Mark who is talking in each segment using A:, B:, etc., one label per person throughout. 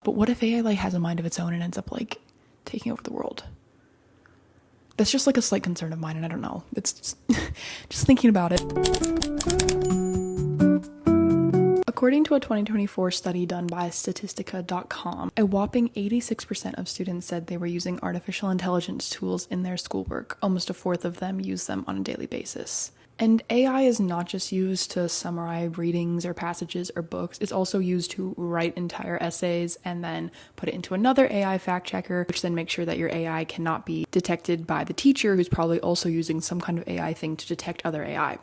A: But what if AI like has a mind of its own and ends up like taking over the world? That's just like a slight concern of mine, and I don't know. It's just thinking about it. According to a 2024 study done by Statistica.com, a whopping 86% of students said they were using artificial intelligence tools in their schoolwork. Almost a fourth of them use them on a daily basis. And AI is not just used to summarize readings or passages or books, it's also used to write entire essays and then put it into another AI fact checker, which then makes sure that your AI cannot be detected by the teacher, who's probably also using some kind of AI thing to detect other AI.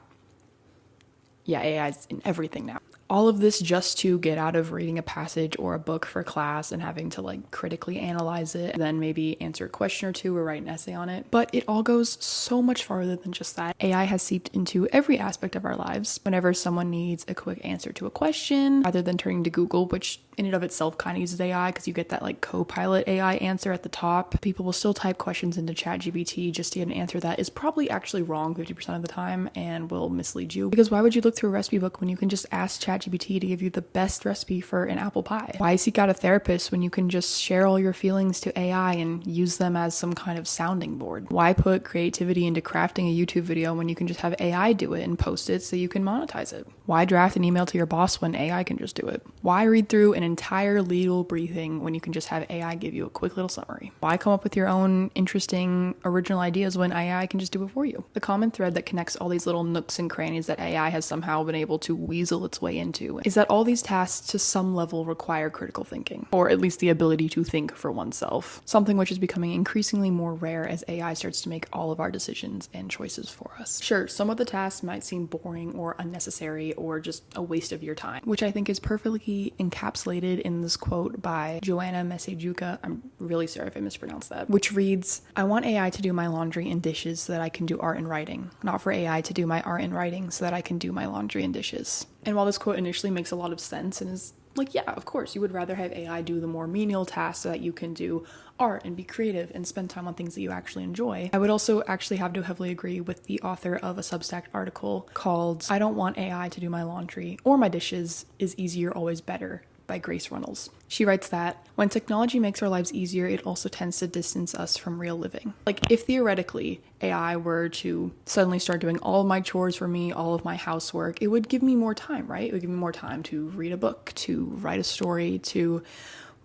A: Yeah, AI is in everything now. All of this just to get out of reading a passage or a book for class and having to like critically analyze it, and then maybe answer a question or two or write an essay on it. But it all goes so much farther than just that. AI has seeped into every aspect of our lives. Whenever someone needs a quick answer to a question, rather than turning to Google, which in and of itself kind of uses AI because you get that like co-pilot AI answer at the top, people will still type questions into ChatGPT just to get an answer that is probably actually wrong 50% of the time and will mislead you. Because why would you look through a recipe book when you can just ask ChatGPT to give you the best recipe for an apple pie? Why seek out a therapist when you can just share all your feelings to AI and use them as some kind of sounding board? Why put creativity into crafting a YouTube video when you can just have AI do it and post it so you can monetize it? Why draft an email to your boss when AI can just do it? Why read through an entire legal briefing when you can just have AI give you a quick little summary? Why come up with your own interesting original ideas when AI can just do it for you? The common thread that connects all these little nooks and crannies that AI has somehow been able to weasel its way into is that all these tasks to some level require critical thinking, or at least the ability to think for oneself, something which is becoming increasingly more rare as AI starts to make all of our decisions and choices for us. Sure, some of the tasks might seem boring or unnecessary or just a waste of your time, which I think is perfectly encapsulated in this quote by Joanna Mesejuka. I'm really sorry if I mispronounced that, which reads, "I want AI to do my laundry and dishes so that I can do art and writing, not for AI to do my art and writing so that I can do my laundry and dishes." And while this quote initially makes a lot of sense and is like, yeah, of course, you would rather have AI do the more menial tasks so that you can do art and be creative and spend time on things that you actually enjoy, I would also actually have to heavily agree with the author of a Substack article called "I Don't Want AI to Do My Laundry or My Dishes, Is Easier Always Better?" by Grace Runnels. She writes that when technology makes our lives easier, it also tends to distance us from real living. Like, if theoretically AI were to suddenly start doing all of my chores for me, all of my housework, it would give me more time, right? It would give me more time to read a book, to write a story, to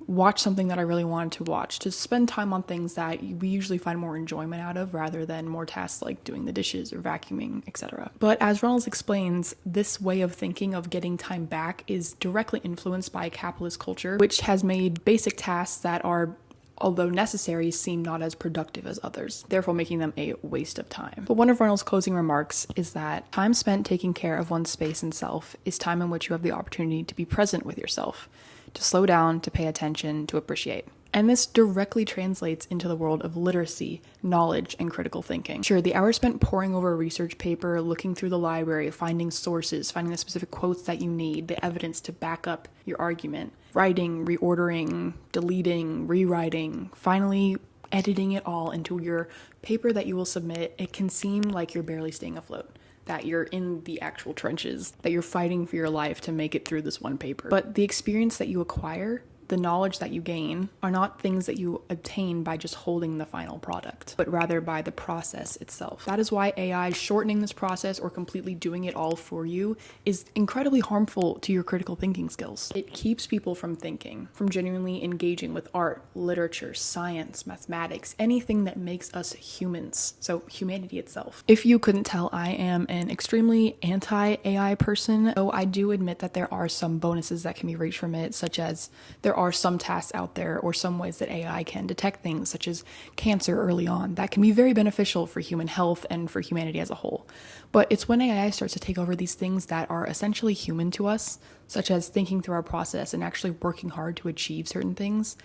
A: watch something that I really wanted to watch, to spend time on things that we usually find more enjoyment out of rather than more tasks like doing the dishes or vacuuming, etc. But as Reynolds explains, this way of thinking of getting time back is directly influenced by capitalist culture, which has made basic tasks that are, although necessary, seem not as productive as others, therefore making them a waste of time. But one of Reynolds' closing remarks is that time spent taking care of one's space and self is time in which you have the opportunity to be present with yourself, to slow down, to pay attention, to appreciate. And this directly translates into the world of literacy, knowledge, and critical thinking. Sure, the hours spent poring over a research paper, looking through the library, finding sources, finding the specific quotes that you need, the evidence to back up your argument, writing, reordering, deleting, rewriting, finally editing it all into your paper that you will submit, it can seem like you're barely staying afloat, that you're in the actual trenches, that you're fighting for your life to make it through this one paper. But the experience that you acquire, the knowledge that you gain, are not things that you obtain by just holding the final product, but rather by the process itself. That is why AI shortening this process or completely doing it all for you is incredibly harmful to your critical thinking skills. It keeps people from thinking, from genuinely engaging with art, literature, science, mathematics, anything that makes us humans, so humanity itself. If you couldn't tell, I am an extremely anti-AI person, though I do admit that there are some bonuses that can be reached from it, such as there are some tasks out there or some ways that AI can detect things such as cancer early on that can be very beneficial for human health and for humanity as a whole. But it's when AI starts to take over these things that are essentially human to us, such as thinking through our process and actually working hard to achieve certain things,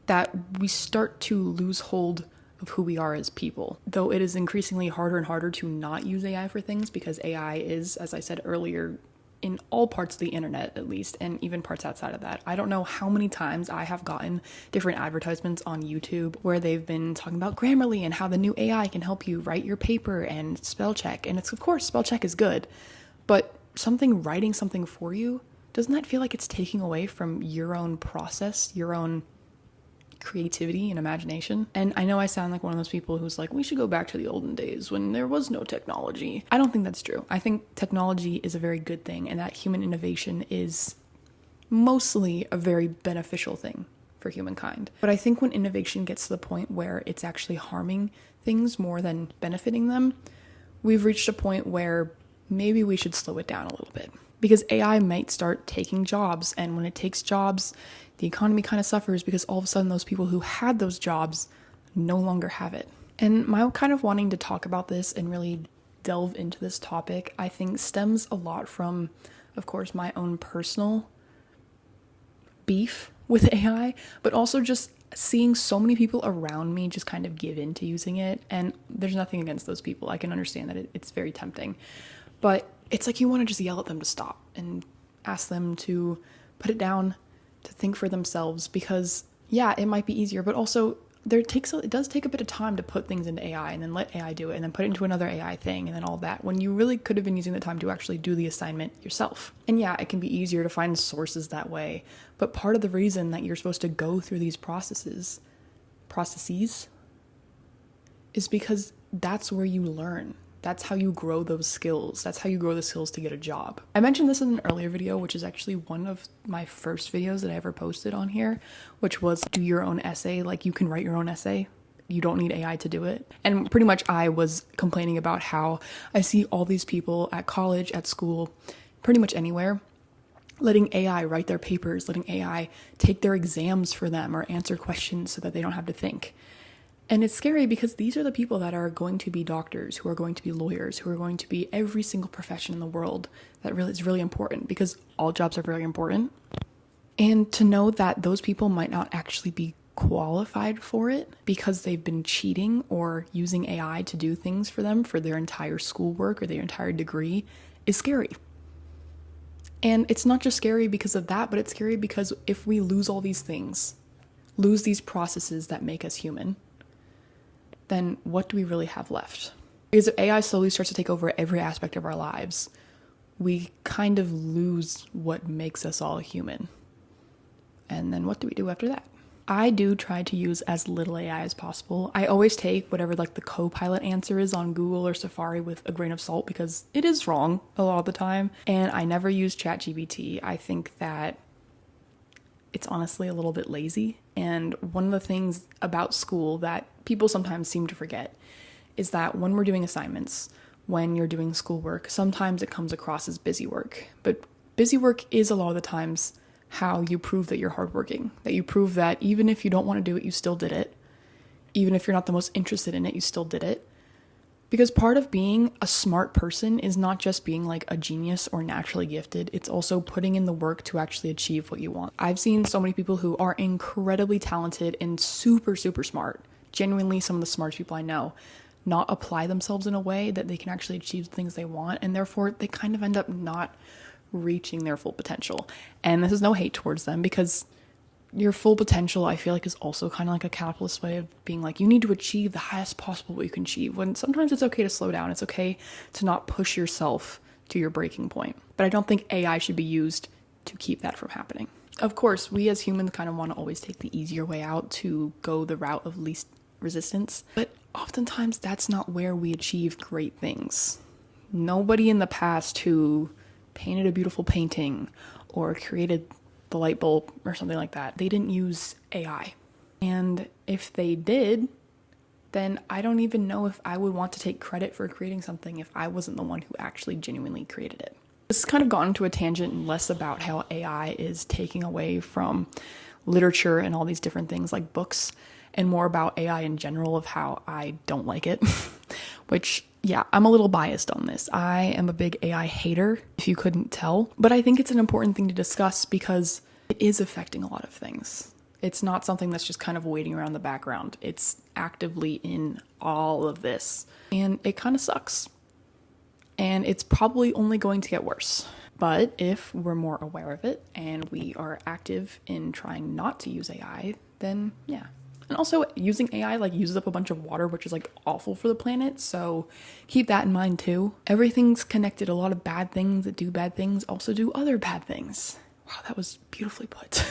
A: that we start to lose hold of who we are as people. Though it is increasingly harder and harder to not use AI for things because AI is, as I said earlier, in all parts of the internet at least, and even parts outside of that. I don't know how many times I have gotten different advertisements on YouTube where they've been talking about Grammarly and how the new AI can help you write your paper and spell check. And it's, of course, spell check is good, but writing something for you, doesn't that feel like it's taking away from your own process, your own creativity and imagination? And I know I sound like one of those people who's like, we should go back to the olden days when there was no technology. I don't think that's true. I think technology is a very good thing, and that human innovation is mostly a very beneficial thing for humankind. But I think when innovation gets to the point where it's actually harming things more than benefiting them, we've reached a point where maybe we should slow it down a little bit. Because AI might start taking jobs, and when it takes jobs, the economy kind of suffers because all of a sudden those people who had those jobs no longer have it. And my kind of wanting to talk about this and really delve into this topic, I think stems a lot from, of course, my own personal beef with AI, but also just seeing so many people around me just kind of give in to using it. And there's nothing against those people. I can understand that it's very tempting. But it's like you want to just yell at them to stop and ask them to put it down, to think for themselves, because yeah, it might be easier, but also it does take a bit of time to put things into AI and then let AI do it and then put it into another AI thing and then all that, when you really could have been using the time to actually do the assignment yourself. And yeah, it can be easier to find sources that way, but part of the reason that you're supposed to go through these processes is because that's where you learn. That's how you grow those skills. That's how you grow the skills to get a job. I mentioned this in an earlier video, which is actually one of my first videos that I ever posted on here, which was do your own essay. Like, you can write your own essay. You don't need AI to do it. And pretty much I was complaining about how I see all these people at college, at school, pretty much anywhere, letting AI write their papers, letting AI take their exams for them or answer questions so that they don't have to think. And it's scary because these are the people that are going to be doctors, who are going to be lawyers, who are going to be every single profession in the world that really is really important, because all jobs are very important. And to know that those people might not actually be qualified for it because they've been cheating or using AI to do things for them for their entire schoolwork or their entire degree is scary. And it's not just scary because of that, but it's scary because if we lose all these things, lose these processes that make us human, then what do we really have left? Because if AI slowly starts to take over every aspect of our lives, we kind of lose what makes us all human. And then what do we do after that? I do try to use as little AI as possible. I always take whatever like the co-pilot answer is on Google or Safari with a grain of salt, because it is wrong a lot of the time. And I never use ChatGPT. I think that it's honestly a little bit lazy. And one of the things about school that people sometimes seem to forget is that when we're doing assignments, when you're doing schoolwork, sometimes it comes across as busy work. But busy work is a lot of the times how you prove that you're hardworking, that you prove that even if you don't want to do it, you still did it. Even if you're not the most interested in it, you still did it. Because part of being a smart person is not just being like a genius or naturally gifted, it's also putting in the work to actually achieve what you want. I've seen so many people who are incredibly talented and super, super smart, genuinely some of the smartest people I know, not apply themselves in a way that they can actually achieve the things they want, and therefore they kind of end up not reaching their full potential. And this is no hate towards them, because your full potential, I feel like, is also kind of like a capitalist way of being like, you need to achieve the highest possible what you can achieve, when sometimes it's okay to slow down. It's okay to not push yourself to your breaking point. But I don't think AI should be used to keep that from happening. Of course, we as humans kind of want to always take the easier way out, to go the route of least resistance. But oftentimes that's not where we achieve great things. Nobody in the past who painted a beautiful painting or created the light bulb or something like that, they didn't use AI. And if they did, then I don't even know if I would want to take credit for creating something if I wasn't the one who actually genuinely created it. This has kind of gone into a tangent, less about how AI is taking away from literature and all these different things like books, and more about AI in general, of how I don't like it. Which, yeah, I'm a little biased on this. I am a big AI hater, if you couldn't tell. But I think it's an important thing to discuss because it is affecting a lot of things. It's not something that's just kind of waiting around the background. It's actively in all of this. And it kind of sucks. And it's probably only going to get worse. But if we're more aware of it and we are active in trying not to use AI, then yeah, And also using AI like uses up a bunch of water, which is like awful for the planet. So keep that in mind too. Everything's connected. A lot of bad things that do bad things also do other bad things. Wow, that was beautifully put.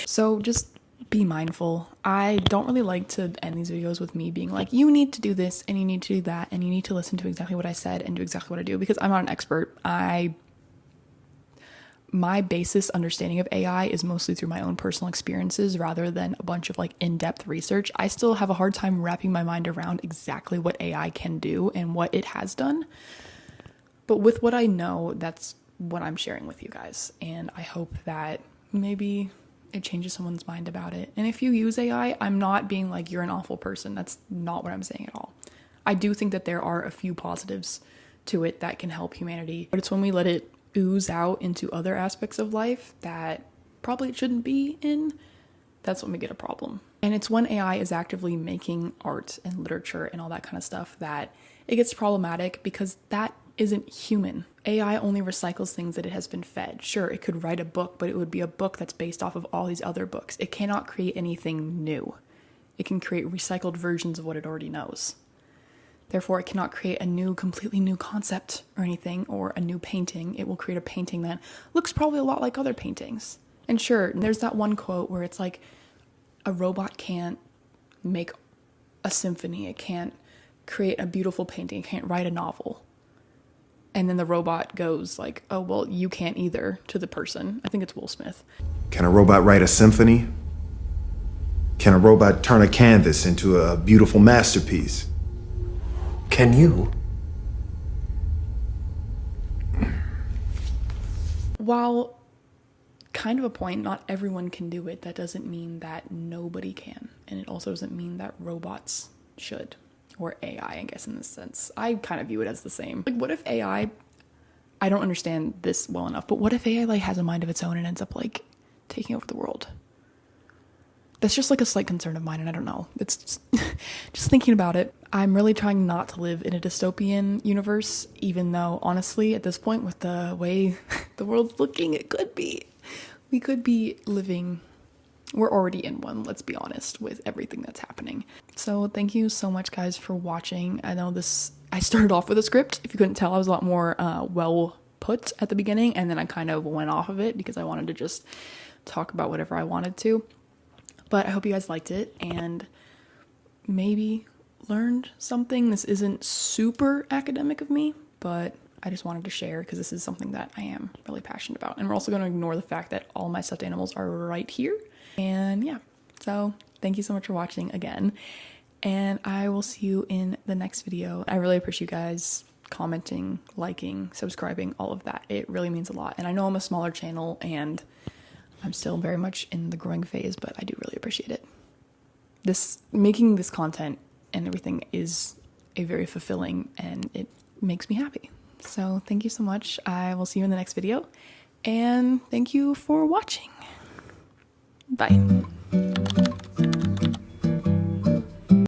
A: So just be mindful. I don't really like to end these videos with me being like, you need to do this and you need to do that and you need to listen to exactly what I said and do exactly what I do, because I'm not an expert. My basis understanding of AI is mostly through my own personal experiences rather than a bunch of like in-depth research. I still have a hard time wrapping my mind around exactly what AI can do and what it has done. But with what I know, that's what I'm sharing with you guys. And I hope that maybe it changes someone's mind about it. And if you use AI, I'm not being like, you're an awful person. That's not what I'm saying at all. I do think that there are a few positives to it that can help humanity, but it's when we let it ooze out into other aspects of life that probably it shouldn't be in, that's when we get a problem. And it's when AI is actively making art and literature and all that kind of stuff that it gets problematic, because that isn't human. AI only recycles things that it has been fed. Sure, it could write a book, but it would be a book that's based off of all these other books. It cannot create anything new. It can create recycled versions of what it already knows. Therefore, it cannot create a new, completely new concept or anything, or a new painting. It will create a painting that looks probably a lot like other paintings. And sure, there's that one quote where it's like, a robot can't make a symphony. It can't create a beautiful painting. It can't write a novel. And then the robot goes like, oh, well, you can't either, to the person. I think it's Will Smith.
B: Can a robot write a symphony? Can a robot turn a canvas into a beautiful masterpiece?
C: Can you?
A: While kind of a point, not everyone can do it. That doesn't mean that nobody can. And it also doesn't mean that robots should. Or AI, I guess, in this sense. I kind of view it as the same. Like, what if AI, I don't understand this well enough, but what if AI like has a mind of its own and ends up like taking over the world? That's just like a slight concern of mine, and I don't know. It's just thinking about it. I'm really trying not to live in a dystopian universe, even though, honestly, at this point, with the way the world's looking, it could be. We could be living, we're already in one, let's be honest, with everything that's happening. So thank you so much, guys, for watching. I know I started off with a script. If you couldn't tell, I was a lot more well put at the beginning, and then I kind of went off of it because I wanted to just talk about whatever I wanted to. But I hope you guys liked it and maybe learned something. This isn't super academic of me, but I just wanted to share because this is something that I am really passionate about. And we're also going to ignore the fact that all my stuffed animals are right here. And yeah, so thank you so much for watching again. And I will see you in the next video. I really appreciate you guys commenting, liking, subscribing, all of that. It really means a lot. And I know I'm a smaller channel and I'm still very much in the growing phase, but I do really appreciate it. Making this content and everything is a very fulfilling, and it makes me happy. So thank you so much. I will see you in the next video, and thank you for watching. Bye.